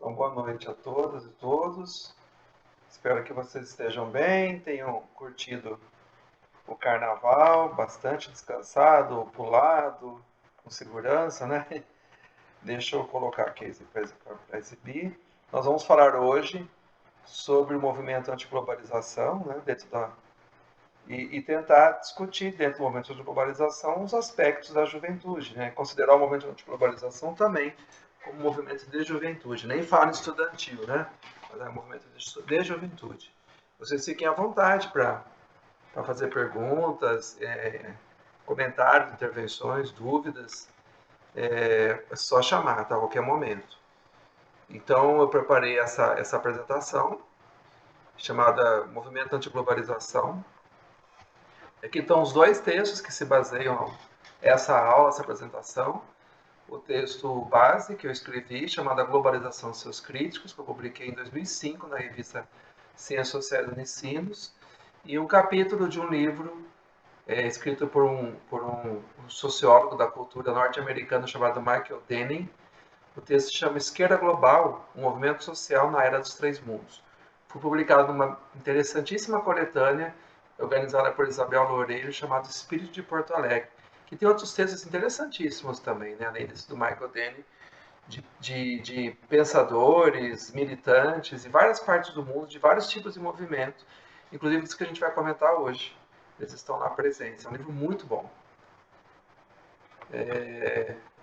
Então, boa noite a todas e todos. Espero que vocês estejam bem, tenham curtido o carnaval, bastante descansado, pulado, com segurança, né? Deixa eu colocar aqui para exibir. Nós vamos falar hoje sobre o movimento antiglobalização, né? E tentar discutir dentro do movimento antiglobalização os aspectos da juventude, né? Considerar o movimento antiglobalização também como movimento de juventude, nem falo estudantil, né? Mas é um movimento de juventude. Vocês fiquem à vontade para fazer perguntas, comentários, intervenções, dúvidas. É só chamar, tá? A qualquer momento. Então, eu preparei essa apresentação, chamada Movimento Antiglobalização. Aqui estão os dois textos que se baseiam essa aula, essa apresentação. O texto base que eu escrevi, chamado A Globalização e Seus Críticos, que eu publiquei em 2005 na revista Ciências Sociais do Ensino, e um capítulo de um livro escrito por um sociólogo da cultura norte-americano chamado Michael Denning. O texto se chama Esquerda Global, um movimento social na era dos três mundos. Foi publicado numa interessantíssima coletânea organizada por Isabel Loureiro, chamada Espírito de Porto Alegre, que tem outros textos interessantíssimos também, né? Além desse do Michael Denny, de pensadores, militantes, em várias partes do mundo, de vários tipos de movimento, inclusive dos que a gente vai comentar hoje. Eles estão lá presentes. É um livro muito bom.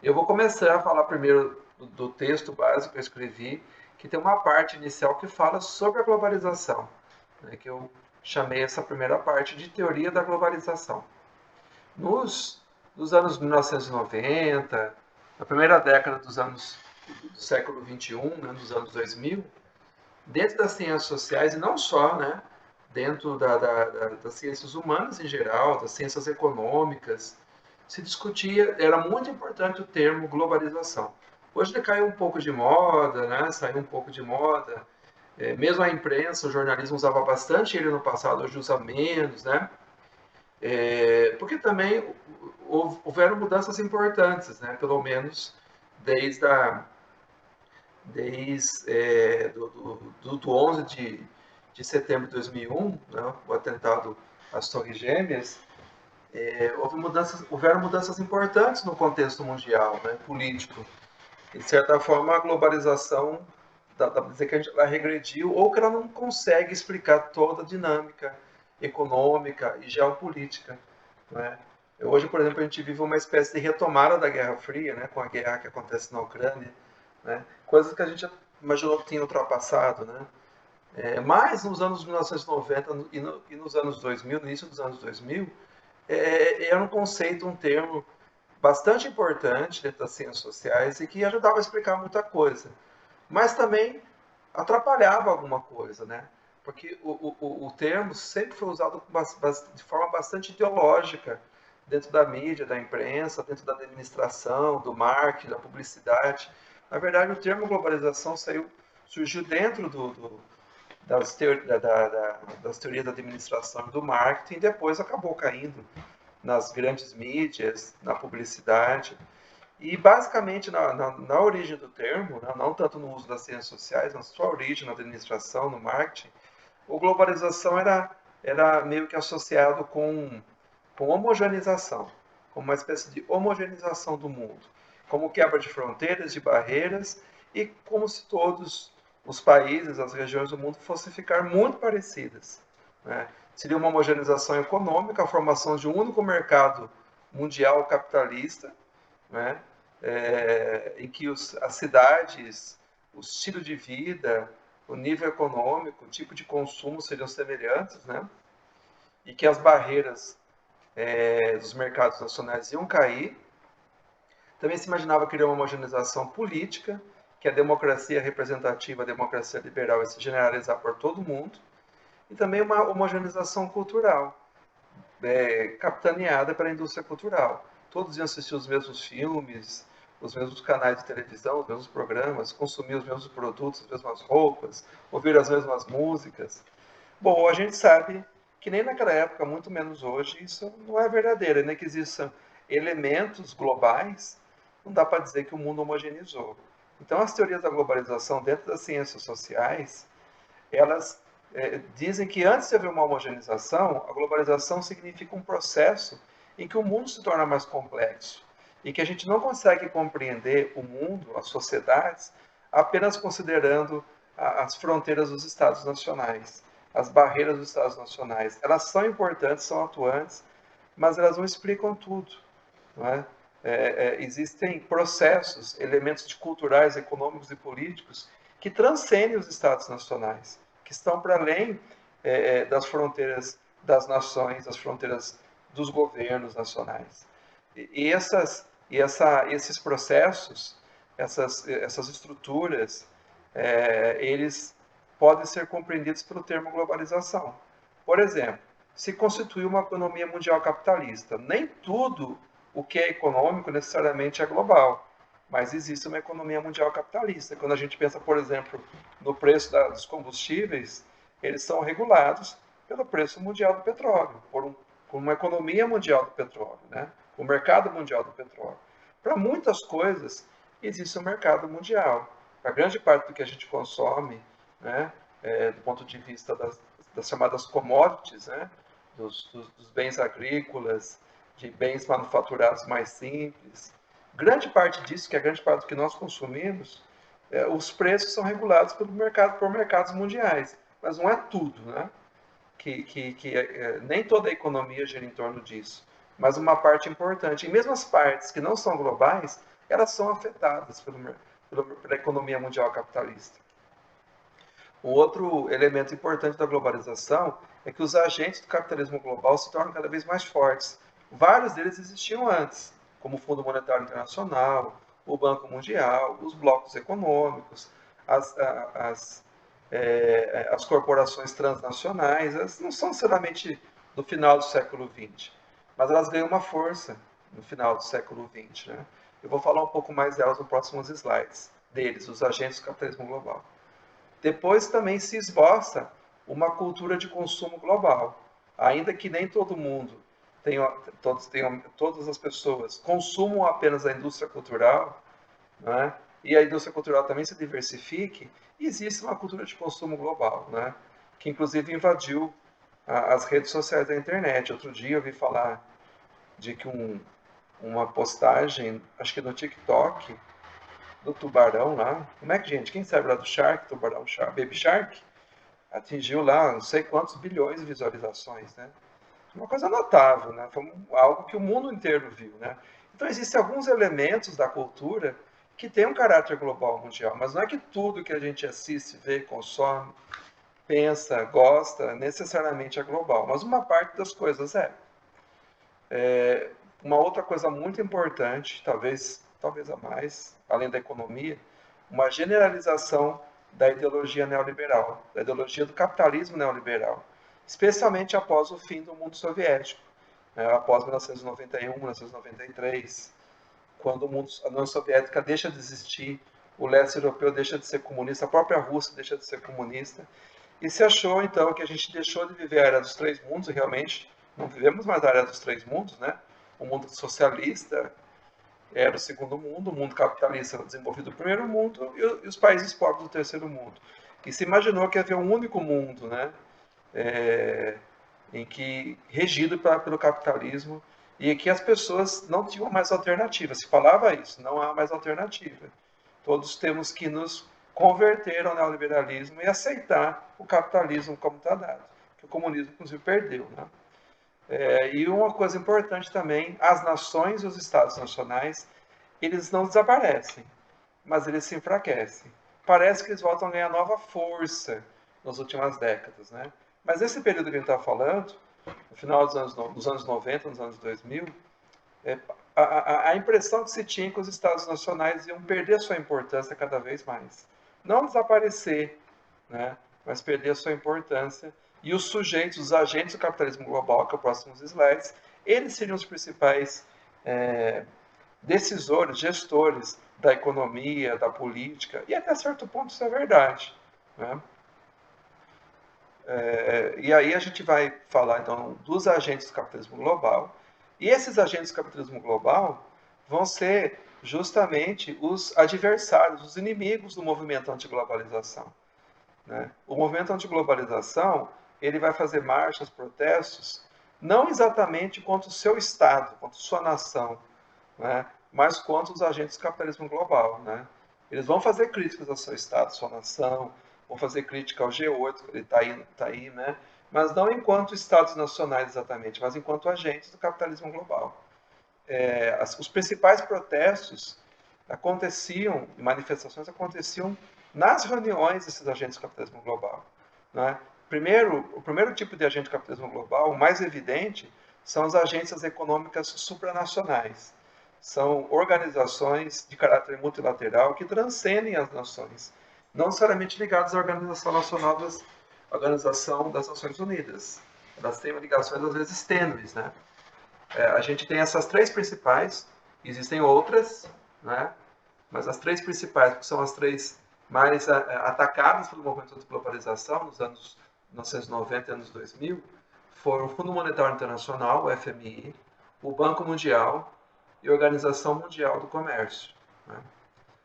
Eu vou começar a falar primeiro do texto básico que eu escrevi, que tem uma parte inicial que fala sobre a globalização, né, que eu chamei essa primeira parte de teoria da globalização. Nos anos 1990, na primeira década do século XXI, né, dos anos 2000, dentro das ciências sociais, e não só, né, dentro das ciências humanas em geral, das ciências econômicas, se discutia, era muito importante o termo globalização. Hoje ele caiu um pouco de moda, né, saiu um pouco de moda, mesmo a imprensa, o jornalismo usava bastante ele no passado, hoje usa menos, né? Porque também houveram mudanças importantes, né? Pelo menos desde, a, desde do 11 de setembro de 2001, né? O atentado às Torres Gêmeas, houveram mudanças importantes no contexto mundial, né? Político. E, de certa forma, a globalização dá para dizer que ela regrediu ou que ela não consegue explicar toda a dinâmica econômica e geopolítica. Né? Hoje, por exemplo, a gente vive uma espécie de retomada da Guerra Fria, né, com a guerra que acontece na Ucrânia, né, coisas que a gente imaginou que tinha ultrapassado. Né? Mas nos anos 1990 e nos anos 2000, no início dos anos 2000, era um conceito, um termo bastante importante dentro das ciências sociais e que ajudava a explicar muita coisa. Mas também atrapalhava alguma coisa, né? Porque o termo sempre foi usado de forma bastante ideológica dentro da mídia, da imprensa, dentro da administração, do marketing, da publicidade. Na verdade, o termo globalização surgiu dentro das teorias da administração e do marketing e depois acabou caindo nas grandes mídias, na publicidade. E basicamente na origem do termo, né, não tanto no uso das ciências sociais, na sua origem na administração, no marketing, a globalização era meio que associado com homogeneização, como uma espécie de homogeneização do mundo, como quebra de fronteiras, de barreiras, e como se todos os países, as regiões do mundo fossem ficar muito parecidas. Né? Seria uma homogeneização econômica, a formação de um único mercado mundial capitalista, né? Em que as cidades, o estilo de vida, o nível econômico, o tipo de consumo seriam semelhantes, né? E que as barreiras dos mercados nacionais iam cair. Também se imaginava criar uma homogeneização política, que a democracia representativa, a democracia liberal ia se generalizar por todo mundo, e também uma homogeneização cultural, capitaneada pela indústria cultural. Todos iam assistir os mesmos filmes, os mesmos canais de televisão, os mesmos programas, consumir os mesmos produtos, as mesmas roupas, ouvir as mesmas músicas. Bom, a gente sabe que nem naquela época, muito menos hoje, isso não é verdadeiro. Nem que existam elementos globais, não dá para dizer que o mundo homogeneizou. Então, as teorias da globalização dentro das ciências sociais, elas dizem que antes de haver uma homogeneização, a globalização significa um processo em que o mundo se torna mais complexo e que a gente não consegue compreender o mundo, as sociedades, apenas considerando as fronteiras dos Estados nacionais, as barreiras dos Estados nacionais. Elas são importantes, são atuantes, mas elas não explicam tudo. Não é? Existem processos, elementos culturais, econômicos e políticos que transcendem os Estados nacionais, que estão para além das fronteiras das nações, das fronteiras dos governos nacionais. Esses processos, essas estruturas, eles podem ser compreendidos pelo termo globalização. Por exemplo, se constitui uma economia mundial capitalista. Nem tudo o que é econômico necessariamente é global, mas existe uma economia mundial capitalista. Quando a gente pensa, por exemplo, no preço dos combustíveis, eles são regulados pelo preço mundial do petróleo, por uma economia mundial do petróleo, né? O mercado mundial do petróleo. Para muitas coisas, existe um mercado mundial. Para grande parte do que a gente consome, né, do ponto de vista das chamadas commodities, né, dos bens agrícolas, de bens manufaturados mais simples. Grande parte disso, que é grande parte do que nós consumimos, os preços são regulados por mercados mundiais. Mas não é tudo, né? Nem toda a economia gira em torno disso, mas uma parte importante. E mesmo as partes que não são globais, elas são afetadas pela economia mundial capitalista. Um outro elemento importante da globalização é que os agentes do capitalismo global se tornam cada vez mais fortes. Vários deles existiam antes, como o Fundo Monetário Internacional, o Banco Mundial, os blocos econômicos, as corporações transnacionais. Elas não são necessariamente do final do século XX, mas elas ganham uma força no final do século XX. Né? Eu vou falar um pouco mais delas nos próximos slides, os agentes do capitalismo global. Depois também se esboça uma cultura de consumo global. Ainda que nem todo mundo, todas as pessoas consumam apenas a indústria cultural, né? E a indústria cultural também se diversifique, existe uma cultura de consumo global, né? Que inclusive invadiu as redes sociais da internet. Outro dia eu ouvi falar de que uma postagem, acho que no TikTok, do tubarão lá. Como é que, gente? Quem sabe lá do Shark, tubarão Shark, Baby Shark? Atingiu lá não sei quantos bilhões de visualizações, né? Uma coisa notável, né? Foi algo que o mundo inteiro viu, né? Então existem alguns elementos da cultura que têm um caráter global mundial, mas não é que tudo que a gente assiste, vê, consome, pensa, gosta, necessariamente é global, mas uma parte das coisas é. Uma outra coisa muito importante, talvez a mais, além da economia, uma generalização da ideologia neoliberal, da ideologia do capitalismo neoliberal, especialmente após o fim do mundo soviético, né, após 1991, 1993, quando a União Soviética deixa de existir, o leste europeu deixa de ser comunista, a própria Rússia deixa de ser comunista, e se achou então que a gente deixou de viver a era dos três mundos, e realmente não vivemos mais a era dos três mundos, né? O mundo socialista era o segundo mundo, o mundo capitalista desenvolvido o primeiro mundo e os países pobres do terceiro mundo. E se imaginou que havia um único mundo, né? Em que regido pelo capitalismo e que as pessoas não tinham mais alternativa. Se falava isso, não há mais alternativa. Todos temos que nos converter ao neoliberalismo e aceitar o capitalismo como está dado, que o comunismo inclusive perdeu, né? E uma coisa importante também, as nações e os estados nacionais, eles não desaparecem, mas eles se enfraquecem. Parece que eles voltam a ganhar nova força nas últimas décadas, né? Mas esse período que a gente está falando, no final dos anos 90, nos anos 2000, a impressão que se tinha é que os estados nacionais iam perder a sua importância cada vez mais. Não desaparecer, né? Mas perder a sua importância. E os sujeitos, os agentes do capitalismo global, que é o próximo slides, eles seriam os principais decisores, gestores da economia, da política, e até certo ponto isso é verdade, né? E aí a gente vai falar então dos agentes do capitalismo global, e esses agentes do capitalismo global vão ser justamente os adversários, os inimigos do movimento antiglobalização, né? O movimento antiglobalização, ele vai fazer marchas, protestos, não exatamente contra o seu Estado, contra sua nação, né? Mas contra os agentes do capitalismo global, né? Eles vão fazer críticas ao seu Estado, sua nação, vão fazer crítica ao G8, que ele está aí, né? Mas não enquanto Estados nacionais exatamente, mas enquanto agentes do capitalismo global. Os principais protestos aconteciam, manifestações aconteciam nas reuniões desses agentes do capitalismo global, né? O primeiro tipo de agente do capitalismo global, o mais evidente, são as agências econômicas supranacionais. São organizações de caráter multilateral que transcendem as nações, não necessariamente ligadas à Organização das Nações Unidas. Elas têm ligações, às vezes, tênues, né? A gente tem essas três principais, existem outras, né? Mas as três principais, que são as três mais atacadas pelo movimento de globalização nos anos 1990 e anos 2000, foram o Fundo Monetário Internacional, o FMI, o Banco Mundial e a Organização Mundial do Comércio, né?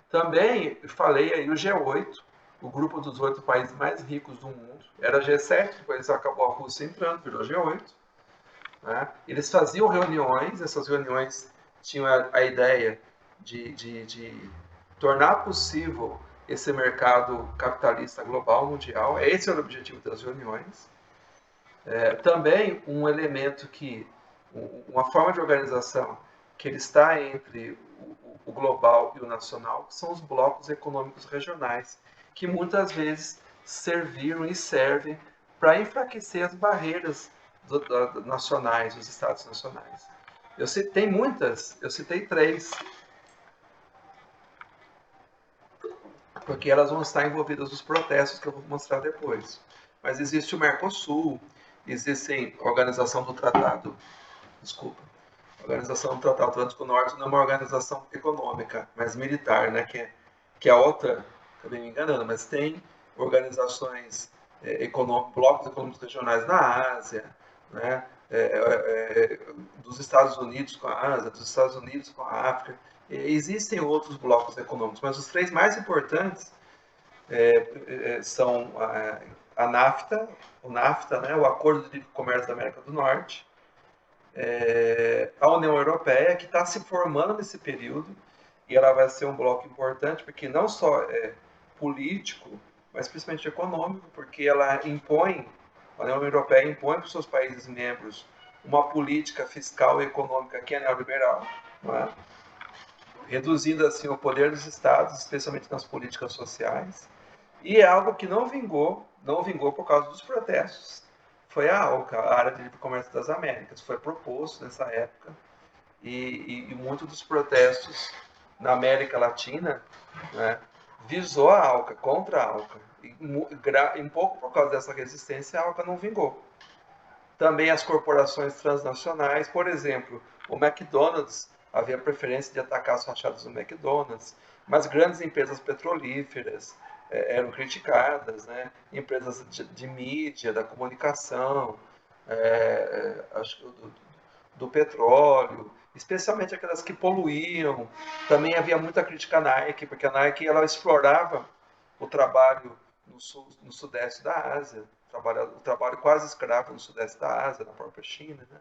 Também falei aí o G8, o grupo dos 8 países mais ricos do mundo. Era G7, depois acabou a Rússia entrando, virou G8. Né? Eles faziam reuniões, essas reuniões tinham a ideia de tornar possível esse mercado capitalista global, mundial. Esse era o objetivo das reuniões. Também um elemento uma forma de organização que ele está entre o global e o nacional, são os blocos econômicos regionais, que muitas vezes serviram e servem para enfraquecer as barreiras nacionais, dos estados nacionais. Eu citei muitas, eu citei três, porque elas vão estar envolvidas nos protestos que eu vou mostrar depois. Mas existe o Mercosul, existe a Organização do Tratado, a Organização do Tratado Atlântico Norte não é uma organização econômica, mas militar, né, que é a OTAN, acabei me enganando, mas tem organizações blocos econômicos regionais na Ásia, né, dos Estados Unidos com a Ásia, dos Estados Unidos com a África. Existem outros blocos econômicos, mas os três mais importantes são a NAFTA, o NAFTA, né, o Acordo de Livre Comércio da América do Norte, a União Europeia, que está se formando nesse período, e ela vai ser um bloco importante, porque não só é político, mas principalmente econômico, porque ela impõe, a União Europeia impõe para os seus países membros uma política fiscal e econômica que é neoliberal, não é? Reduzindo assim o poder dos estados, especialmente nas políticas sociais, e é algo que não vingou por causa dos protestos. Foi a ALCA, a Área de Livre Comércio das Américas, foi proposto nessa época, e muitos dos protestos na América Latina, né, visou a ALCA, contra a ALCA. E um pouco por causa dessa resistência, a ALCA não vingou. Também as corporações transnacionais, por exemplo, o McDonald's, havia preferência de atacar as fachadas do McDonald's, mas grandes empresas petrolíferas eram criticadas, né? Empresas de mídia, da comunicação, acho que do petróleo, especialmente aquelas que poluíam. Também havia muita crítica à Nike, porque a Nike ela explorava o trabalho no sudeste da Ásia, o trabalho quase escravo no sudeste da Ásia, na própria China, né?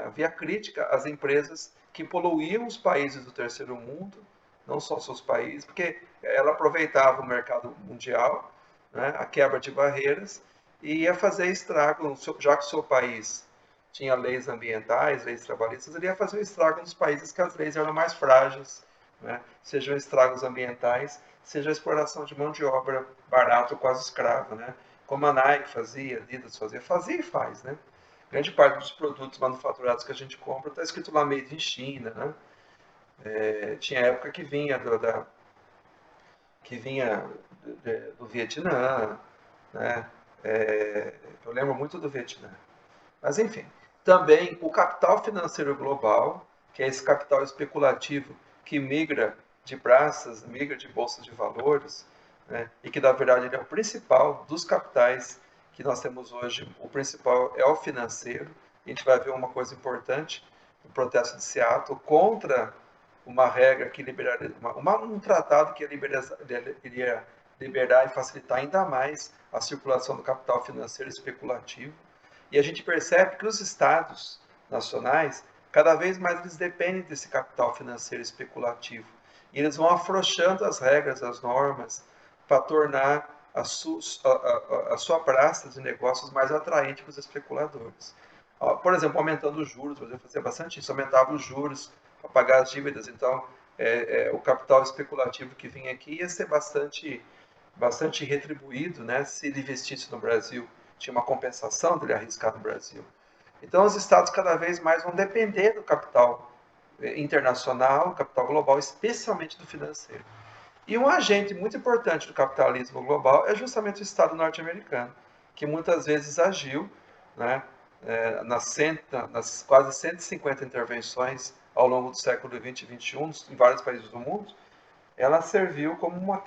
Havia crítica às empresas que poluíam os países do terceiro mundo, não só seus países, porque ela aproveitava o mercado mundial, né, a quebra de barreiras, e ia fazer estrago, já que o seu país tinha leis ambientais, leis trabalhistas, ele ia fazer um estrago nos países que as leis eram mais frágeis, né, sejam estragos ambientais, seja a exploração de mão de obra barata ou quase escrava, né, como a Nike fazia, a Adidas fazia e faz, né. Grande parte dos produtos manufaturados que a gente compra está escrito lá Made in China, né? Tinha época que vinha do Vietnã, né? Eu lembro muito do Vietnã. Mas enfim, também o capital financeiro global, que é esse capital especulativo que migra de praças, migra de bolsas de valores, né? E que na verdade ele é o principal dos capitais que nós temos hoje. O principal é o financeiro. A gente vai ver uma coisa importante, o protesto de Seattle contra uma regra que liberaria, um tratado que iria liberar e facilitar ainda mais a circulação do capital financeiro especulativo. E a gente percebe que os estados nacionais, cada vez mais eles dependem desse capital financeiro especulativo. E eles vão afrouxando as regras, as normas, para tornar a sua praça de negócios mais atraente para os especuladores. Por exemplo, aumentando os juros, você fazia bastante isso, aumentava os juros para pagar as dívidas, então o capital especulativo que vinha aqui ia ser bastante retribuído, né, se ele investisse no Brasil. Tinha uma compensação dele arriscar no Brasil. Então, os estados cada vez mais vão depender do capital internacional, capital global, especialmente do financeiro. E um agente muito importante do capitalismo global é justamente o Estado norte-americano, que muitas vezes agiu, né, nas quase 150 intervenções ao longo do século XX e XXI em vários países do mundo. Ela serviu como uma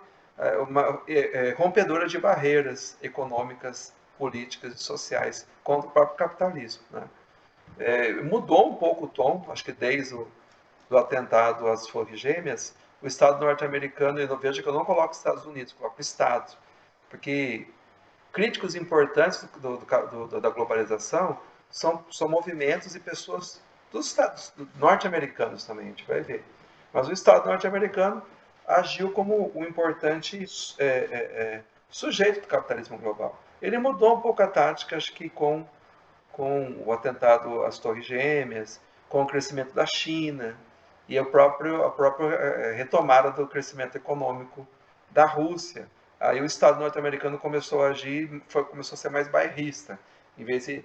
rompedora de barreiras econômicas, políticas e sociais contra o próprio capitalismo. Né? Mudou um pouco o tom, acho que desde do atentado às Torres Gêmeas, o Estado norte-americano, e veja que eu não coloco Estados Unidos, coloco Estado, porque críticos importantes da globalização são movimentos e pessoas dos Estados norte-americanos também, a gente vai ver. Mas o Estado norte-americano agiu como um importante sujeito do capitalismo global. Ele mudou um pouco a tática, acho que com o atentado às Torres Gêmeas, com o crescimento da China e a própria retomada do crescimento econômico da Rússia. Aí o Estado norte-americano começou a agir, começou a ser mais bairrista, em vez de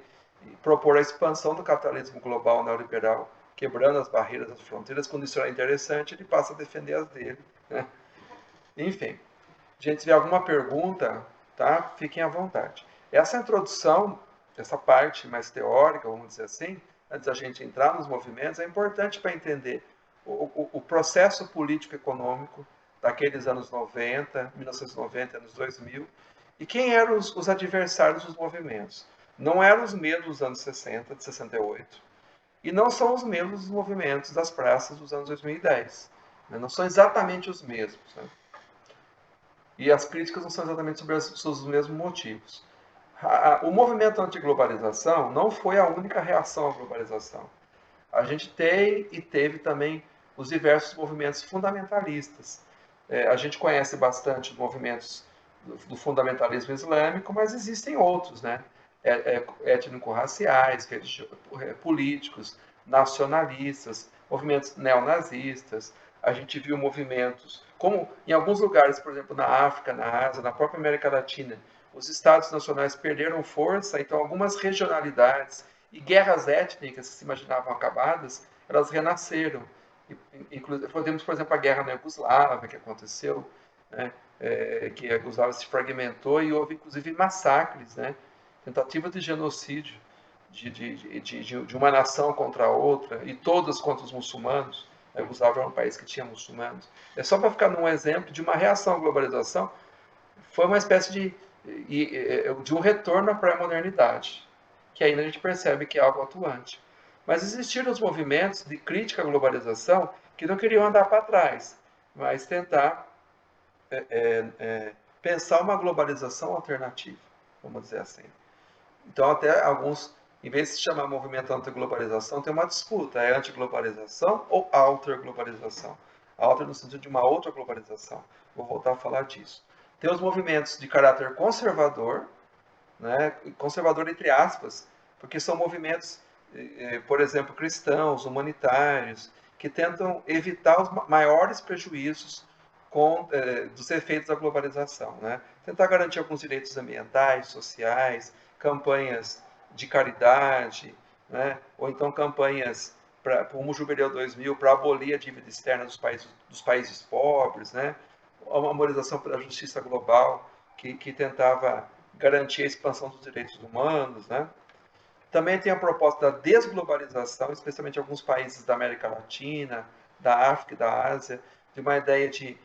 propor a expansão do capitalismo global neoliberal, quebrando as barreiras das fronteiras. Quando isso era interessante, ele passa a defender as dele. Né? Enfim, gente, se tiver alguma pergunta, tá? Fiquem à vontade. Essa introdução, essa parte mais teórica, vamos dizer assim, antes da gente entrar nos movimentos, é importante para entender o processo político-econômico daqueles anos 90, 1990, anos 2000, e quem eram os adversários dos movimentos. Não eram os mesmos dos anos 60, de 68, e não são os mesmos dos movimentos das praças dos anos 2010. Né? Não são exatamente os mesmos. Né? E as críticas não são exatamente sobre os mesmos motivos. O movimento antiglobalização não foi a única reação à globalização. A gente tem e teve também os diversos movimentos fundamentalistas. A gente conhece bastante os movimentos do fundamentalismo islâmico, mas existem outros, né? Étnico-raciais, políticos, nacionalistas, movimentos neonazistas. A gente viu movimentos, como em alguns lugares, por exemplo, na África, na Ásia, na própria América Latina, os estados nacionais perderam força, então algumas regionalidades e guerras étnicas que se imaginavam acabadas, elas renasceram. Podemos, por exemplo, a guerra na Iugoslávia que aconteceu, né? Que a Iugoslávia se fragmentou e houve, inclusive, massacres, né? Tentativa de genocídio de uma nação contra a outra, e todas contra os muçulmanos. A Iugoslávia era um país que tinha muçulmanos. É só para ficar num exemplo de uma reação à globalização, foi uma espécie de um retorno à pré-modernidade, que ainda a gente percebe que é algo atuante. Mas existiram os movimentos de crítica à globalização que não queriam andar para trás, mas tentar pensar uma globalização alternativa, vamos dizer assim. Então, até alguns, em vez de se chamar movimento antiglobalização, tem uma disputa: é antiglobalização ou alterglobalização? Alter no sentido de uma outra globalização. Vou voltar a falar disso. Tem os movimentos de caráter conservador, né? Conservador entre aspas, porque são movimentos, por exemplo, cristãos, humanitários, que tentam evitar os maiores prejuízos dos efeitos da globalização. Né? Tentar garantir alguns direitos ambientais, sociais, campanhas de caridade, né? Ou então campanhas como o Jubileu 2000 para abolir a dívida externa dos países pobres, né? Uma memorização pela justiça global que tentava garantir a expansão dos direitos humanos. Né? Também tem a proposta da desglobalização, especialmente em alguns países da América Latina, da África e da Ásia, de uma ideia de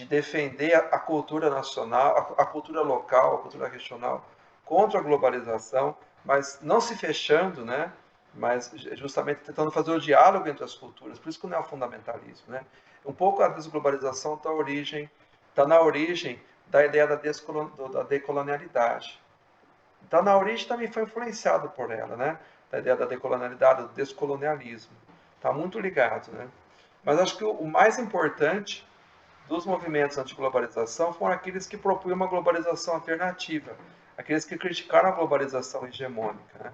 defender a cultura nacional, a cultura local, a cultura regional contra a globalização, mas não se fechando, né? mas justamente tentando fazer o diálogo entre as culturas, por isso que o neofundamentalismo, né? Um pouco a desglobalização está na origem da ideia da decolonialidade. Então, na origem também foi influenciado por ela, né? Da ideia da decolonialidade, do descolonialismo. Está muito ligado, né? Mas acho que o mais importante dos movimentos anti-globalização foram aqueles que propunham uma globalização alternativa, aqueles que criticaram a globalização hegemônica, né?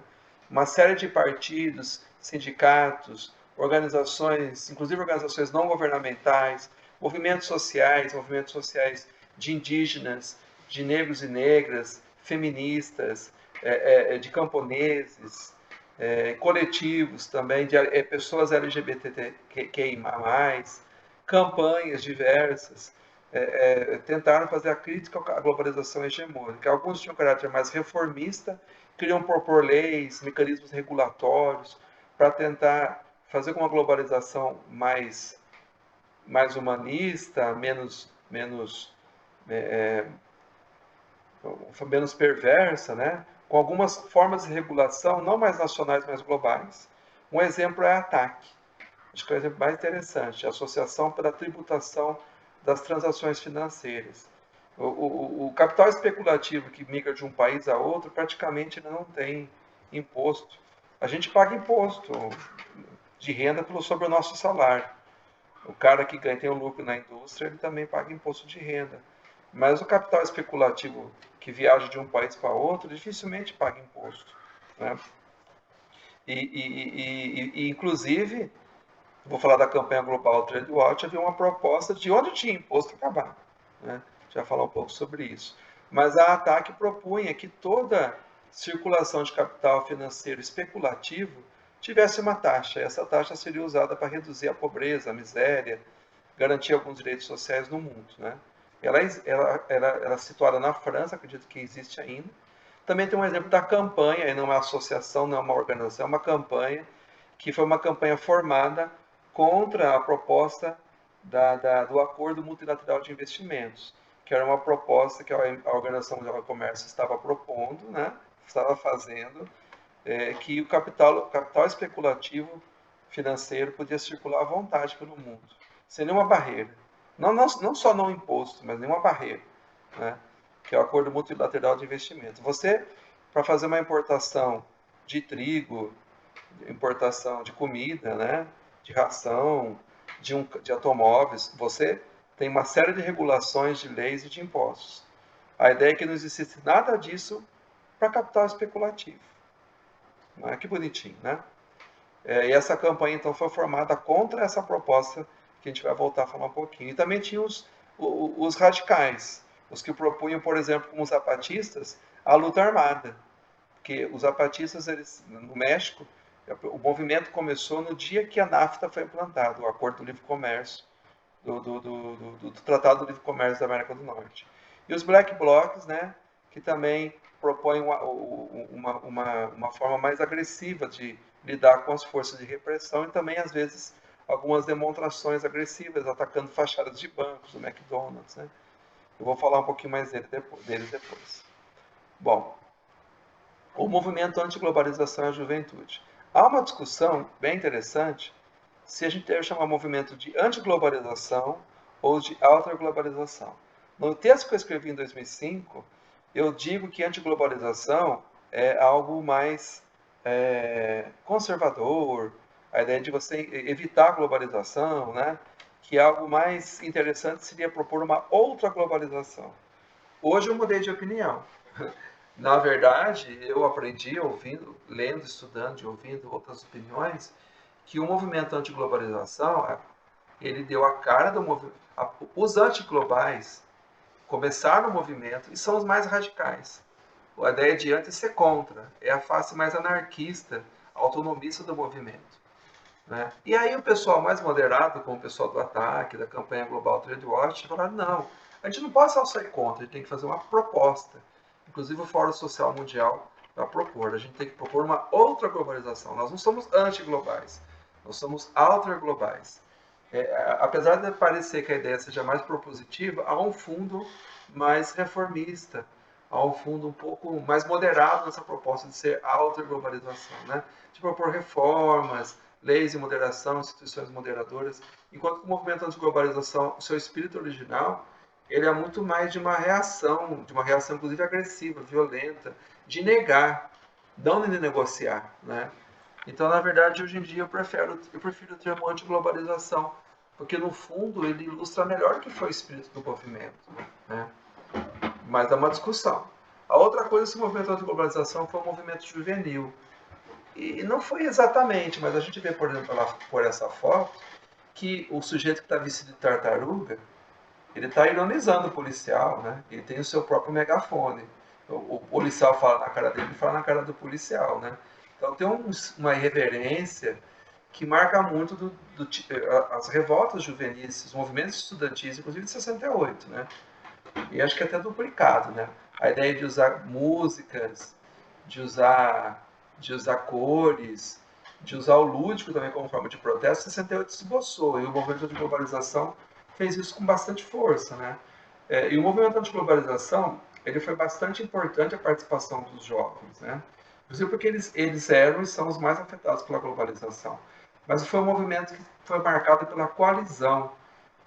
Uma série de partidos, sindicatos, organizações, inclusive organizações não governamentais, movimentos sociais de indígenas, de negros e negras, feministas, de camponeses, coletivos também, de pessoas LGBTQIA+, campanhas diversas, tentaram fazer a crítica à globalização hegemônica. Alguns tinham um caráter mais reformista, queriam propor leis, mecanismos regulatórios, para tentar fazer com uma globalização mais humanista, menos perversa, né? Com algumas formas de regulação, não mais nacionais, mas globais. Um exemplo é a ATAC. Acho que é o exemplo mais interessante, a Associação para a Tributação das Transações Financeiras. O capital especulativo que migra de um país a outro praticamente não tem imposto. A gente paga imposto de renda sobre o nosso salário. O cara que tem o lucro na indústria, ele também paga imposto de renda. Mas o capital especulativo que viaja de um país para outro, dificilmente paga imposto, né? Inclusive, vou falar da campanha global Trade Watch, havia uma proposta de onde tinha imposto acabar, né? Já falar um pouco sobre isso. Mas a ATAC propunha que toda circulação de capital financeiro especulativo tivesse uma taxa. E essa taxa seria usada para reduzir a pobreza, a miséria, garantir alguns direitos sociais no mundo, né? Ela é situada na França, acredito que existe ainda. Também tem um exemplo da campanha, e não é uma associação, não é uma organização, é uma campanha, que foi uma campanha formada contra a proposta do Acordo Multilateral de Investimentos, que era uma proposta que a Organização Mundial do Comércio estava propondo, né? Estava fazendo, que o capital especulativo financeiro podia circular à vontade pelo mundo, sem nenhuma barreira. Não só não imposto, mas nenhuma barreira, né? Que é o Acordo Multilateral de Investimento. Você, para fazer uma importação de trigo, importação de comida, né? De ração, de automóveis, você tem uma série de regulações, de leis e de impostos. A ideia é que não existisse nada disso para capital especulativo. Não é? Que bonitinho, né? E essa campanha, então, foi formada contra essa proposta que a gente vai voltar a falar um pouquinho. E também tinha os radicais, os que propunham, por exemplo, como os zapatistas, a luta armada. Porque os zapatistas, no México, o movimento começou no dia que a NAFTA foi implantada, o Acordo do Livre Comércio, do Tratado do Livre Comércio da América do Norte. E os Black Blocs, né, que também propõem uma forma mais agressiva de lidar com as forças de repressão e também, às vezes, algumas demonstrações agressivas, atacando fachadas de bancos, do McDonald's, né? Eu vou falar um pouquinho mais deles depois. Bom, o movimento anti-globalização e a juventude. Há uma discussão bem interessante se a gente deve chamar movimento de anti-globalização ou de alter-globalização. No texto que eu escrevi em 2005, eu digo que anti-globalização é algo mais conservador, a ideia de você evitar a globalização, né? Que algo mais interessante seria propor uma outra globalização. Hoje eu mudei de opinião. Na verdade, eu aprendi ouvindo, lendo, estudando e ouvindo outras opiniões, que o movimento anti-globalização, ele deu a cara do movimento. Os antiglobais começaram o movimento e são os mais radicais. A ideia de anti ser contra, é a face mais anarquista, autonomista do movimento, né? E aí o pessoal mais moderado, como o pessoal do ATAC, da campanha Global Trade Watch, falaram, não, a gente não pode só sair contra, a gente tem que fazer uma proposta. Inclusive o Fórum Social Mundial vai propor, a gente tem que propor uma outra globalização. Nós não somos anti-globais, nós somos alter-globais. Apesar de parecer que a ideia seja mais propositiva, há um fundo mais reformista, a um fundo um pouco mais moderado nessa proposta de ser auto-globalização, né? De propor reformas, leis de moderação, instituições moderadoras, enquanto que o movimento anti-globalização, o seu espírito original, ele é muito mais de uma reação inclusive agressiva, violenta, de negar, não de negociar, né? Então, na verdade, hoje em dia eu prefiro o termo anti-globalização, porque no fundo ele ilustra melhor o que foi o espírito do movimento, né? Mas é uma discussão. A outra coisa desse movimento anti-globalização foi o movimento juvenil. E não foi exatamente, mas a gente vê, por exemplo, por essa foto, que o sujeito que está vestido de tartaruga, ele está ironizando o policial, né? Ele tem o seu próprio megafone. O policial fala na cara dele, ele fala na cara do policial, né? Então tem uma irreverência que marca muito as revoltas juvenis, os movimentos estudantis, inclusive de 68, né? E acho que é até duplicado, né? A ideia de usar músicas, de usar, de usar cores, de usar o lúdico também como forma de protesto, 68 esboçou, e o movimento de globalização fez isso com bastante força, né? E o movimento anti-globalização, ele foi bastante importante a participação dos jovens, né? Inclusive porque eles eram e são os mais afetados pela globalização. Mas foi um movimento que foi marcado pela coalizão,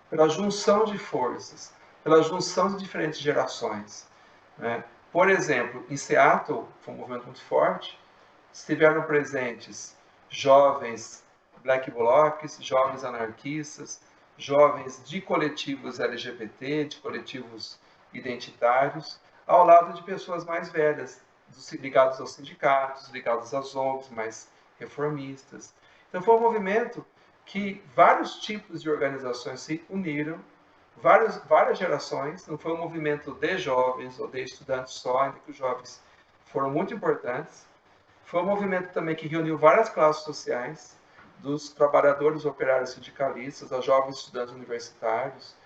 pela junção de forças, pela junção de diferentes gerações, né? Por exemplo, em Seattle, foi um movimento muito forte, estiveram presentes jovens black blocs, jovens anarquistas, jovens de coletivos LGBT, de coletivos identitários, ao lado de pessoas mais velhas, ligados aos sindicatos, ligados às ONGs mais reformistas. Então foi um movimento que vários tipos de organizações se uniram, várias gerações, não foi um movimento de jovens ou de estudantes só, ainda que os jovens foram muito importantes. Foi um movimento também que reuniu várias classes sociais, dos trabalhadores, operários, sindicalistas, a jovens estudantes universitários,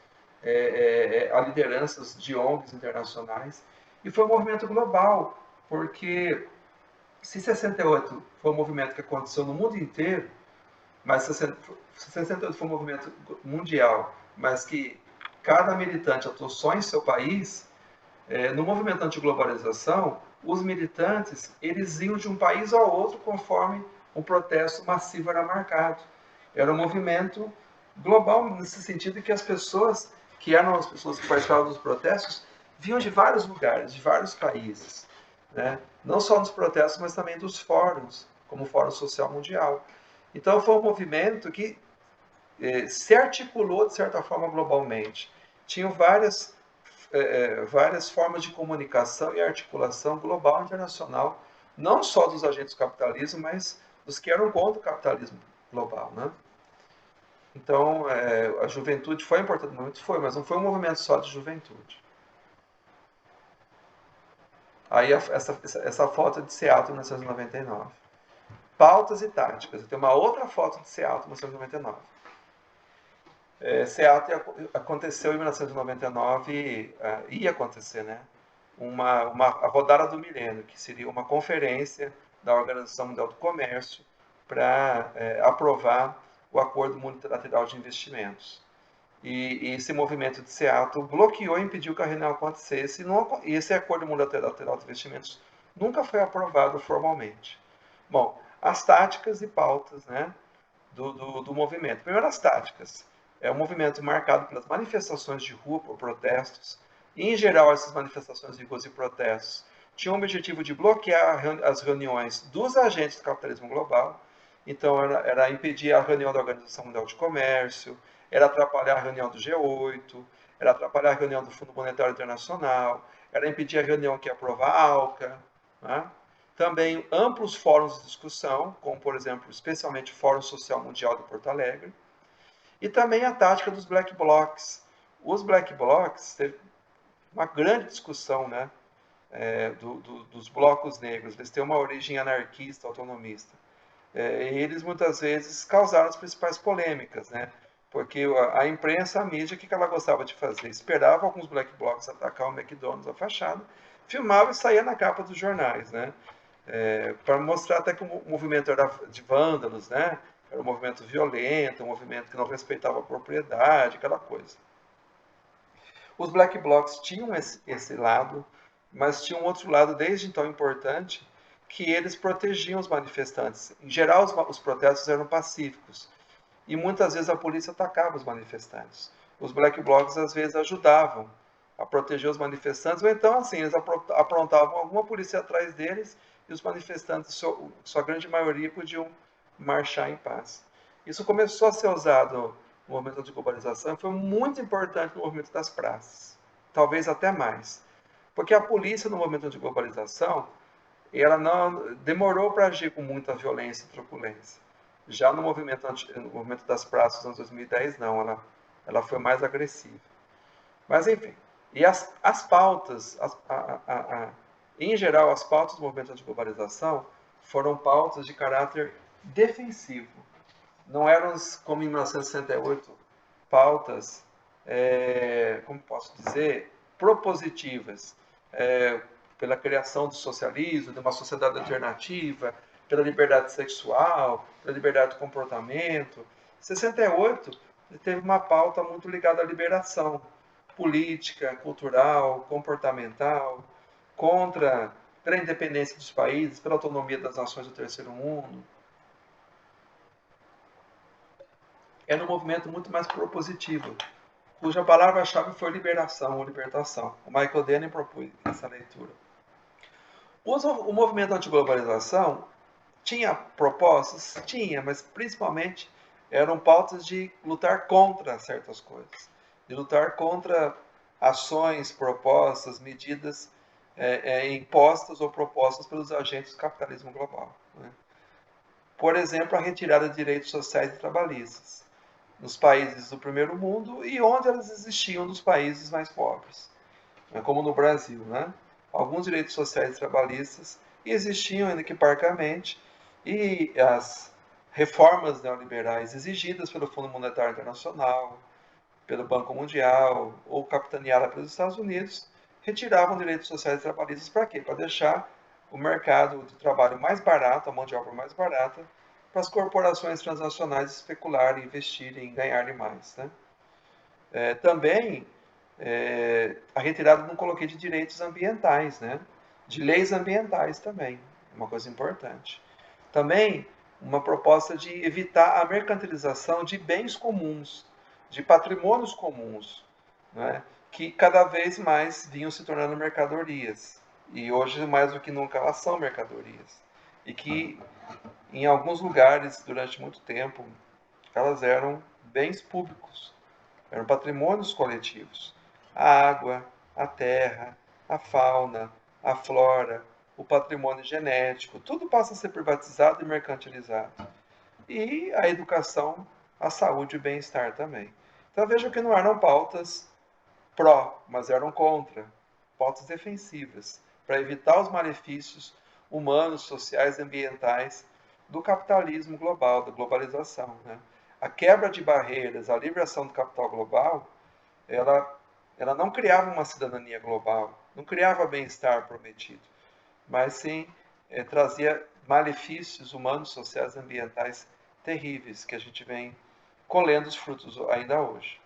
a lideranças de ONGs internacionais. E foi um movimento global, porque se 68 foi um movimento que aconteceu no mundo inteiro, mas 68 foi um movimento mundial, mas que cada militante atuou só em seu país, no movimento anti-globalização, os militantes eles iam de um país ao outro conforme um protesto massivo era marcado. Era um movimento global nesse sentido que as pessoas que eram as pessoas que participavam dos protestos vinham de vários lugares, de vários países, né? Não só nos protestos, mas também dos fóruns, como o Fórum Social Mundial. Então foi um movimento que se articulou de certa forma globalmente. Tinham várias formas de comunicação e articulação global e internacional, não só dos agentes do capitalismo, mas dos que eram contra o capitalismo global, né? Então, a juventude foi importante no momento, foi, mas não foi um movimento só de juventude. Aí essa foto é de Seattle, 1999. Pautas e táticas. Tem uma outra foto de Seattle, 1999. Seattle aconteceu em 1999, ia acontecer, né? A rodada do milênio, que seria uma conferência da Organização Mundial do Comércio para aprovar o Acordo Multilateral de Investimentos. E esse movimento de Seattle bloqueou e impediu que a reunião acontecesse, e esse Acordo Multilateral de Investimentos nunca foi aprovado formalmente. Bom, as táticas e pautas, né, do movimento. Primeiro, as táticas. É um movimento marcado pelas manifestações de rua, por protestos. E, em geral, essas manifestações de ruas e protestos tinham o objetivo de bloquear as reuniões dos agentes do capitalismo global. Então, era impedir a reunião da Organização Mundial de Comércio, era atrapalhar a reunião do G8, era atrapalhar a reunião do Fundo Monetário Internacional, era impedir a reunião que ia aprovar a ALCA, né? Também amplos fóruns de discussão, como, por exemplo, especialmente o Fórum Social Mundial de Porto Alegre, e também a tática dos black blocs. Os black blocs teve uma grande discussão, né, dos blocos negros. Eles têm uma origem anarquista, autonomista. E eles muitas vezes causaram as principais polêmicas, né? Porque a imprensa, a mídia, o que ela gostava de fazer? Esperava alguns black blocs atacar o McDonald's, a fachada, filmava e saía na capa dos jornais, né? Para mostrar até que o movimento era de vândalos, né? Era um movimento violento, um movimento que não respeitava a propriedade, aquela coisa. Os black blocs tinham esse lado mas tinha um outro lado desde então importante, que eles protegiam os manifestantes. Em geral, os protestos eram pacíficos e muitas vezes a polícia atacava os manifestantes. Os black blocs às vezes ajudavam a proteger os manifestantes, ou então assim, eles aprontavam alguma polícia atrás deles e os manifestantes, sua grande maioria, podiam marchar em paz. Isso começou a ser usado no movimento de globalização, foi muito importante no movimento das praças, talvez até mais. Porque a polícia no movimento de globalização, ela não demorou para agir com muita violência e truculência. Já no movimento das praças nos anos 2010, não, ela foi mais agressiva. Mas enfim, e as pautas, em geral, as pautas do movimento de globalização foram pautas de caráter defensivo. Não eram, como em 1968, pautas, como posso dizer, propositivas, pela criação do socialismo, de uma sociedade alternativa, pela liberdade sexual, pela liberdade de comportamento. Em 68, teve uma pauta muito ligada à liberação política, cultural, comportamental, pela independência dos países, pela autonomia das nações do terceiro mundo. Era um movimento muito mais propositivo, cuja palavra-chave foi liberação ou libertação. O Michael Denning propôs essa leitura. O movimento antiglobalização tinha propostas? Tinha, mas principalmente eram pautas de lutar contra certas coisas, de lutar contra ações, propostas, medidas impostas ou propostas pelos agentes do capitalismo global. Né? Por exemplo, a retirada de direitos sociais e trabalhistas nos países do primeiro mundo e onde elas existiam nos países mais pobres, como no Brasil. Né? Alguns direitos sociais e trabalhistas existiam ainda que parcamente, e as reformas neoliberais exigidas pelo Fundo Monetário Internacional, pelo Banco Mundial ou capitaneada pelos Estados Unidos, retiravam direitos sociais e trabalhistas para quê? Para deixar o mercado de trabalho mais barato, a mão de obra mais barata, para as corporações transnacionais especularem, investirem e ganharem mais. Né? Também a retirada não coloquei de direitos ambientais, né? De leis ambientais também, uma coisa importante. Também uma proposta de evitar a mercantilização de bens comuns, de patrimônios comuns, né? Que cada vez mais vinham se tornando mercadorias. E hoje, mais do que nunca, elas são mercadorias. E que, em alguns lugares, durante muito tempo, elas eram bens públicos, eram patrimônios coletivos. A água, a terra, a fauna, a flora, o patrimônio genético, tudo passa a ser privatizado e mercantilizado. E a educação, a saúde e o bem-estar também. Então vejam que não eram pautas pró, mas eram contra, pautas defensivas, para evitar os malefícios humanos, sociais e ambientais do capitalismo global, da globalização. Né? A quebra de barreiras, a liberação do capital global, ela não criava uma cidadania global, não criava bem-estar prometido, mas sim trazia malefícios humanos, sociais e ambientais terríveis, que a gente vem colhendo os frutos ainda hoje.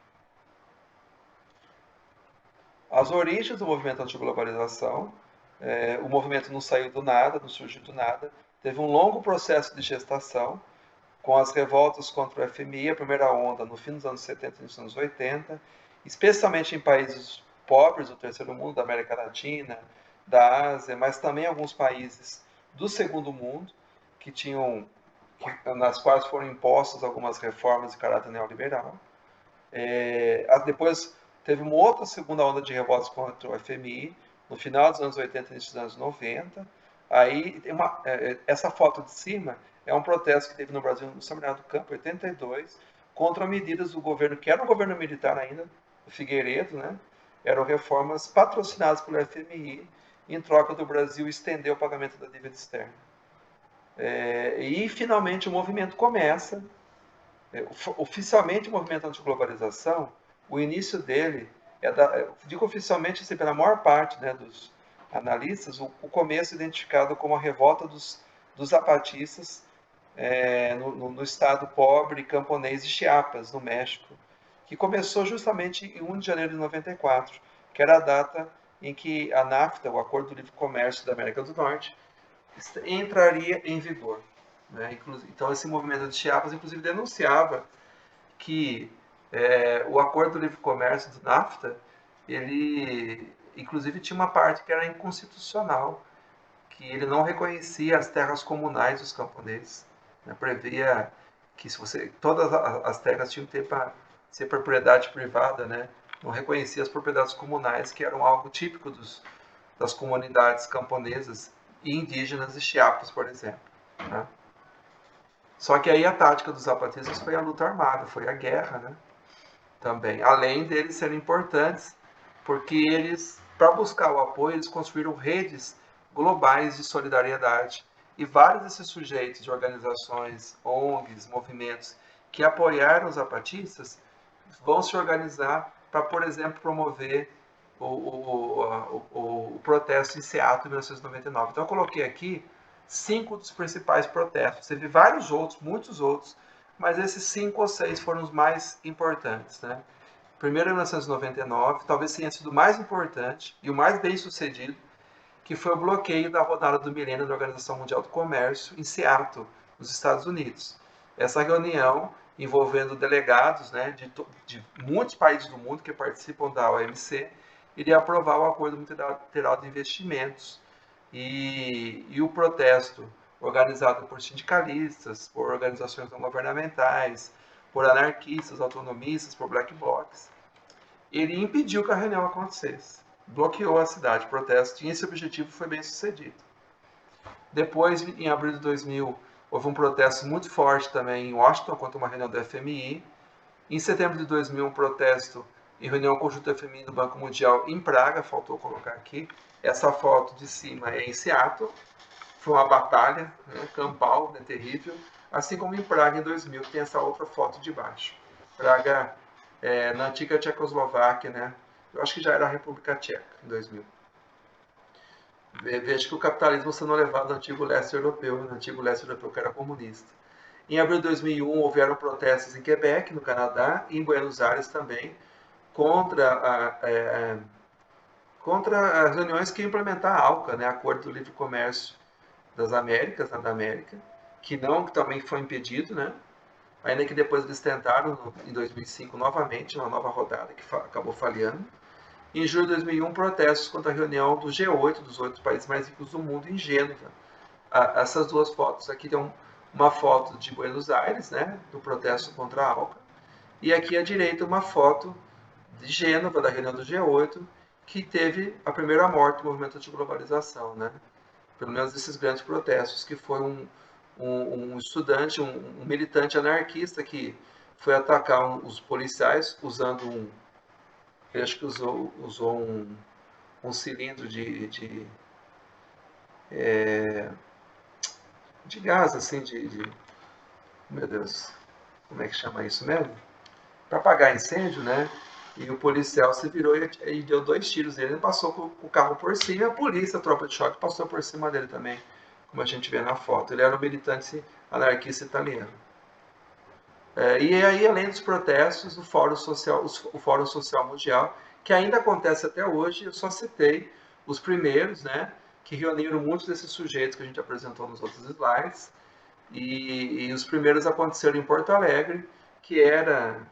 As origens do movimento antiglobalização, o movimento não saiu do nada, não surgiu do nada, teve um longo processo de gestação, com as revoltas contra o FMI, a primeira onda no fim dos anos 70 e nos anos 80, especialmente em países pobres do terceiro mundo, da América Latina, da Ásia, mas também alguns países do segundo mundo, nas quais foram impostas algumas reformas de caráter neoliberal. Depois teve uma outra segunda onda de revoltas contra o FMI, no final dos anos 80 e início dos anos 90. Aí, essa foto de cima é um protesto que teve no Brasil no Seminário do Campo, 82, contra medidas do governo, que era um governo militar ainda, o Figueiredo, né? Eram reformas patrocinadas pelo FMI, em troca do Brasil estender o pagamento da dívida externa. E, finalmente, o movimento começa. Oficialmente, o movimento antiglobalização, o início dele, digo oficialmente, assim, pela maior parte, né, dos analistas, o começo identificado como a revolta dos zapatistas no estado pobre camponês de Chiapas, no México, que começou justamente em 1 de janeiro de 94, que era a data em que a NAFTA, o Acordo do Livre Comércio da América do Norte, entraria em vigor. Né? Então, esse movimento de Chiapas, inclusive, denunciava que o Acordo do Livre Comércio do NAFTA, ele, inclusive, tinha uma parte que era inconstitucional, que ele não reconhecia as terras comunais dos camponeses, né? Previa que todas as terras tinham que ter para ser propriedade privada, né? Não reconhecia as propriedades comunais, que eram algo típico das comunidades camponesas e indígenas de Chiapas, por exemplo. Né? Só que aí a tática dos zapatistas foi a luta armada, foi a guerra, né? Também, além deles serem importantes, porque eles, para buscar o apoio, eles construíram redes globais de solidariedade. E vários desses sujeitos de organizações, ONGs, movimentos que apoiaram os zapatistas vão se organizar para, por exemplo, promover o protesto em Seattle em 1999. Então eu coloquei aqui 5 dos principais protestos. Teve vários outros, muitos outros, mas esses 5 ou 6 foram os mais importantes. Né? Primeiro em 1999, talvez tenha sido o mais importante e o mais bem sucedido, que foi o bloqueio da rodada do milênio da Organização Mundial do Comércio em Seattle, nos Estados Unidos. Essa reunião, envolvendo delegados, né, de muitos países do mundo que participam da OMC, iria aprovar o Acordo Multilateral de Investimentos. E o protesto, organizado por sindicalistas, por organizações não governamentais, por anarquistas, autonomistas, por black blocs, ele impediu que a reunião acontecesse. Bloqueou a cidade. O protesto tinha esse objetivo e foi bem sucedido. Depois, em abril de 2000, houve um protesto muito forte também em Washington contra uma reunião do FMI. Em setembro de 2000, um protesto em reunião conjunta do FMI no Banco Mundial em Praga, faltou colocar aqui. Essa foto de cima é em Seattle. Foi uma batalha, né, campal, né, terrível. Assim como em Praga, em 2000, que tem essa outra foto de baixo. Praga, na antiga Tchecoslováquia, né? Eu acho que já era a República Tcheca, em 2000. Veja que o capitalismo sendo levado ao antigo leste europeu, no antigo leste europeu que era comunista. Em abril de 2001, houveram protestos em Quebec, no Canadá, e em Buenos Aires também, contra as reuniões que iam implementar a ALCA, né, Acordo do Livre Comércio das Américas, né, da América, que também foi impedido, né? Ainda que depois eles tentaram, em 2005, novamente, uma nova rodada que acabou falhando. Em julho de 2001, protestos contra a reunião do G8, dos 8 países mais ricos do mundo, em Gênova. Essas duas fotos aqui tem uma foto de Buenos Aires, né, do protesto contra a ALCA, e aqui à direita uma foto de Gênova, da reunião do G8, que teve a primeira morte do movimento de globalização, né? Pelo menos esses grandes protestos, que foi um estudante, um militante anarquista que foi atacar os policiais usando eu acho que usou um cilindro de gás, assim, meu Deus, como é que chama isso mesmo? Para apagar incêndio, né? E o policial se virou e deu 2 tiros nele. Ele passou com o carro por cima e a polícia, a tropa de choque, passou por cima dele também, como a gente vê na foto. Ele era um militante anarquista italiano. E aí, além dos protestos, o Fórum Social Mundial, que ainda acontece até hoje, eu só citei os primeiros, né, que reuniram muitos desses sujeitos que a gente apresentou nos outros slides, e os primeiros aconteceram em Porto Alegre, que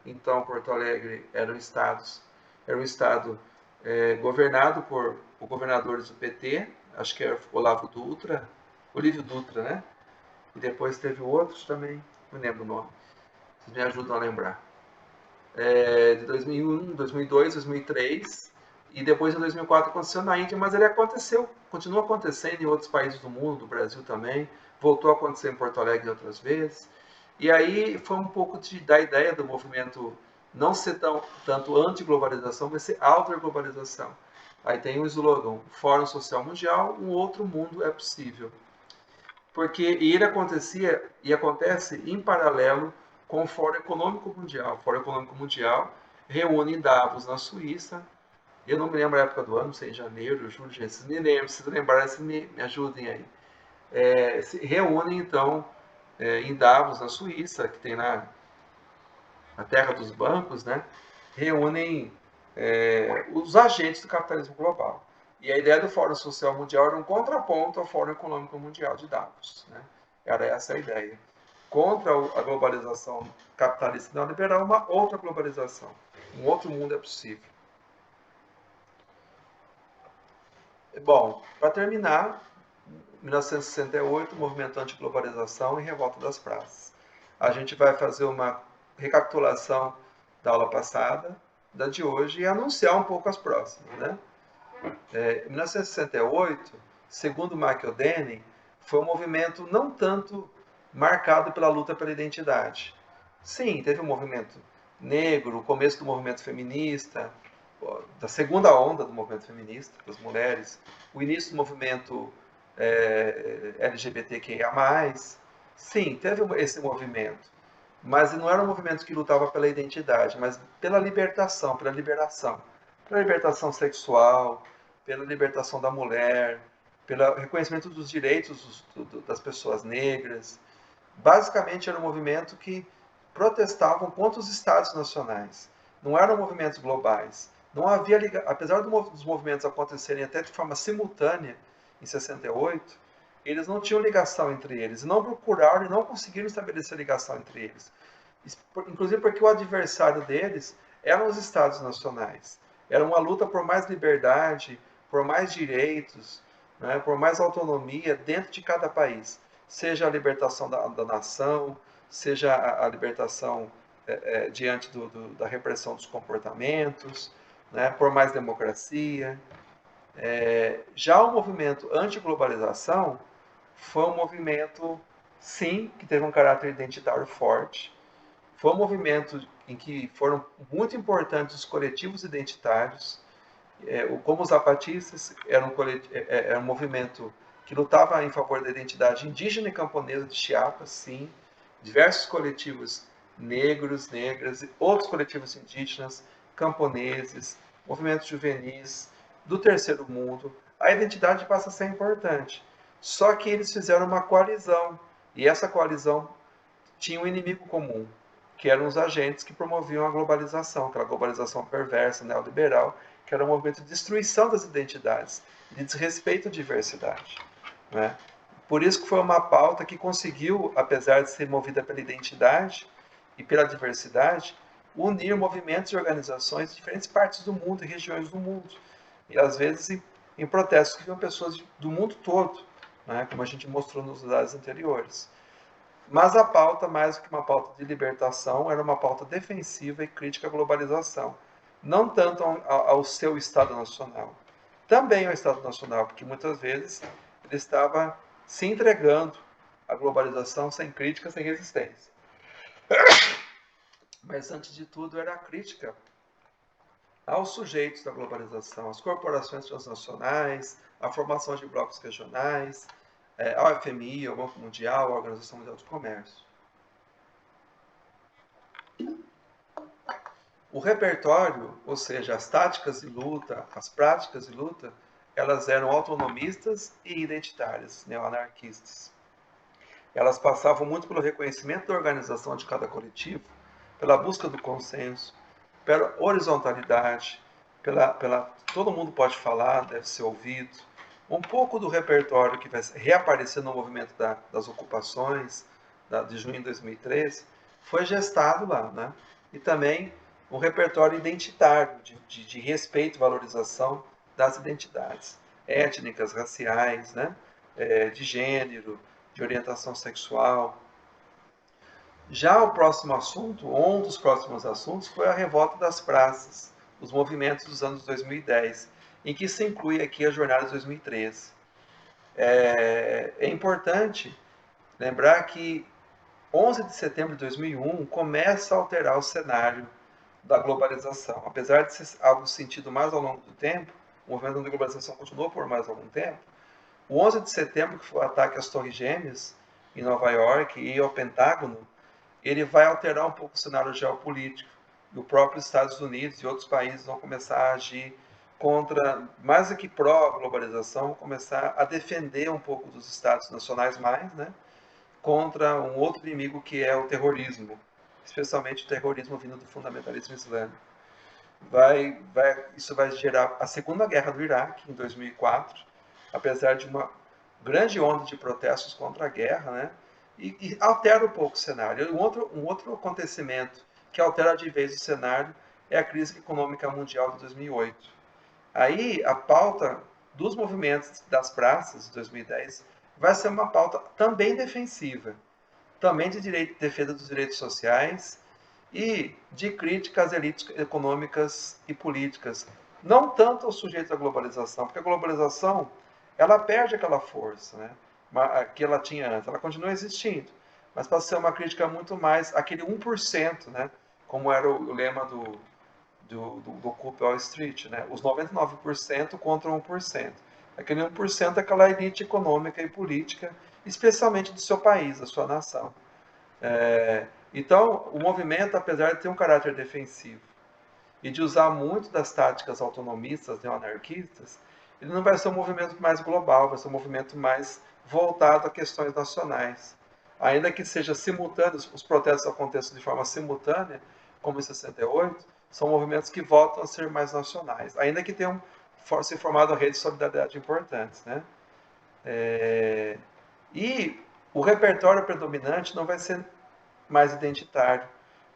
então, Porto Alegre era um estado governado por governadores do PT, acho que era Olívio Dutra, né? E depois teve outros também, não lembro o nome. Vocês me ajudam a lembrar. De 2001, 2002, 2003 e depois em 2004 aconteceu na Índia, mas ele continua acontecendo em outros países do mundo, do Brasil também, voltou a acontecer em Porto Alegre outras vezes. E aí foi um pouco da ideia do movimento não ser tanto anti-globalização, mas ser auto-globalização. Aí tem o slogan, Fórum Social Mundial, um outro mundo é possível. Porque ele acontecia e acontece em paralelo com o Fórum Econômico Mundial. O Fórum Econômico Mundial reúne em Davos, na Suíça. Eu não me lembro a época do ano, não sei, janeiro, julho, gente. Vocês me lembram, se lembrarem, vocês me ajudem aí. Se reúnem, então, em Davos, na Suíça, que tem lá a terra dos bancos, né? Reúnem os agentes do capitalismo global. E a ideia do Fórum Social Mundial era um contraponto ao Fórum Econômico Mundial de Davos, né? Era essa a ideia. Contra a globalização capitalista neoliberal, uma outra globalização. Um outro mundo é possível. Bom, para terminar, 1968, movimento anti-globalização e revolta das praças. A gente vai fazer uma recapitulação da aula passada, da de hoje, e anunciar um pouco as próximas, né? Em 1968, segundo Mark O'Donnell, foi um movimento não tanto marcado pela luta pela identidade. Sim, teve um movimento negro, o começo do movimento feminista, da segunda onda do movimento feminista, das mulheres, o início do movimento LGBTQIA+. Sim, teve esse movimento, mas não era um movimento que lutava pela identidade, mas pela libertação, pela libertação sexual, pela libertação da mulher, pelo reconhecimento dos direitos das pessoas negras. Basicamente era um movimento que protestavam contra os estados nacionais. Não eram movimentos globais. Não havia, apesar dos movimentos acontecerem até de forma simultânea em 68, eles não tinham ligação entre eles, não procuraram e não conseguiram estabelecer ligação entre eles. Inclusive porque o adversário deles eram os estados nacionais. Era uma luta por mais liberdade, por mais direitos, né, por mais autonomia dentro de cada país. Seja a libertação da nação, seja a libertação diante da repressão dos comportamentos, né, por mais democracia. Já o movimento anti-globalização foi um movimento, sim, que teve um caráter identitário forte. Foi um movimento em que foram muito importantes os coletivos identitários, como os zapatistas, era um movimento que lutava em favor da identidade indígena e camponesa de Chiapas, sim. Diversos coletivos negros, negras, e outros coletivos indígenas, camponeses, movimentos juvenis, do terceiro mundo. A identidade passa a ser importante. Só que eles fizeram uma coalizão, e essa coalizão tinha um inimigo comum, que eram os agentes que promoviam a globalização, aquela globalização perversa, neoliberal, que era um movimento de destruição das identidades, de desrespeito à diversidade. Né? Por isso que foi uma pauta que conseguiu, apesar de ser movida pela identidade e pela diversidade, unir movimentos e organizações de diferentes partes do mundo e regiões do mundo. E às vezes em protestos que vinham pessoas do mundo todo, né? Como a gente mostrou nos slides anteriores. Mas a pauta, mais do que uma pauta de libertação, era uma pauta defensiva e crítica à globalização. Não tanto ao seu Estado Nacional. Também ao Estado Nacional, porque muitas vezes ele estava se entregando à globalização sem crítica, sem resistência. Mas, antes de tudo, era a crítica aos sujeitos da globalização, às corporações transnacionais, à formação de blocos regionais, ao FMI, ao Banco Mundial, à Organização Mundial do Comércio. O repertório, ou seja, as táticas de luta, as práticas de luta, elas eram autonomistas e identitárias, neoanarquistas. Elas passavam muito pelo reconhecimento da organização de cada coletivo, pela busca do consenso, pela horizontalidade, todo mundo pode falar, deve ser ouvido. Um pouco do repertório que vai reaparecer no movimento das ocupações de junho de 2013 foi gestado lá, né? E também um repertório identitário, de respeito e valorização das identidades étnicas, raciais, né? De gênero, de orientação sexual. Já o próximo assunto, um dos próximos assuntos, foi a revolta das praças, os movimentos dos anos 2010, em que se inclui aqui a jornada de 2013. É importante lembrar que 11 de setembro de 2001 começa a alterar o cenário da globalização. Apesar de ser algo sentido mais ao longo do tempo, o movimento da globalização continuou por mais algum tempo, o 11 de setembro, que foi o ataque às Torres Gêmeas, em Nova York, e ao Pentágono, ele vai alterar um pouco o cenário geopolítico. E o próprio Estados Unidos e outros países vão começar a agir contra, mais do que pró-globalização, começar a defender um pouco dos estados nacionais mais, né, contra um outro inimigo que é o terrorismo, especialmente o terrorismo vindo do fundamentalismo islâmico. isso vai gerar a Segunda Guerra do Iraque, em 2004, apesar de uma grande onda de protestos contra a guerra, né? E altera um pouco o cenário. Um outro acontecimento que altera de vez o cenário é a crise econômica mundial de 2008. Aí a pauta dos movimentos das praças de 2010 vai ser uma pauta também defensiva, também de defesa dos direitos sociais e de crítica às elites econômicas e políticas. Não tanto aos sujeitos à globalização, porque a globalização ela perde aquela força, né, que ela tinha antes. Ela continua existindo, mas passa a ser uma crítica muito mais aquele 1%, né, como era o lema do Occupy Wall Street, né? Os 99% contra 1%. Aquele 1% é aquela elite econômica e política, especialmente do seu país, da sua nação. Então, o movimento, apesar de ter um caráter defensivo e de usar muito das táticas autonomistas, neoanarquistas, ele não vai ser um movimento mais global, vai ser um movimento mais voltado a questões nacionais. Ainda que seja simultâneo, os protestos aconteçam de forma simultânea, como em 68, são movimentos que voltam a ser mais nacionais, ainda que tenham se formado redes de solidariedade importantes, né? E o repertório predominante não vai ser mais identitário,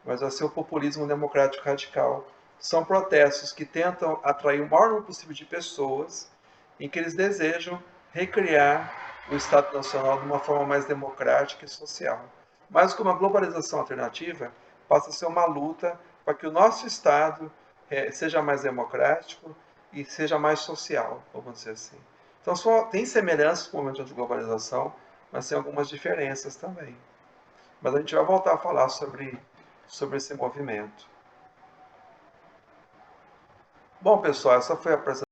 mas vai ser o populismo democrático radical. São protestos que tentam atrair o maior número possível de pessoas, em que eles desejam recriar o Estado Nacional de uma forma mais democrática e social. Mas com uma globalização alternativa, passa a ser uma luta para que o nosso Estado seja mais democrático e seja mais social, vamos dizer assim. Então, tem semelhanças com o momento de globalização, mas tem algumas diferenças também. Mas a gente vai voltar a falar sobre esse movimento. Bom, pessoal, essa foi a apresentação.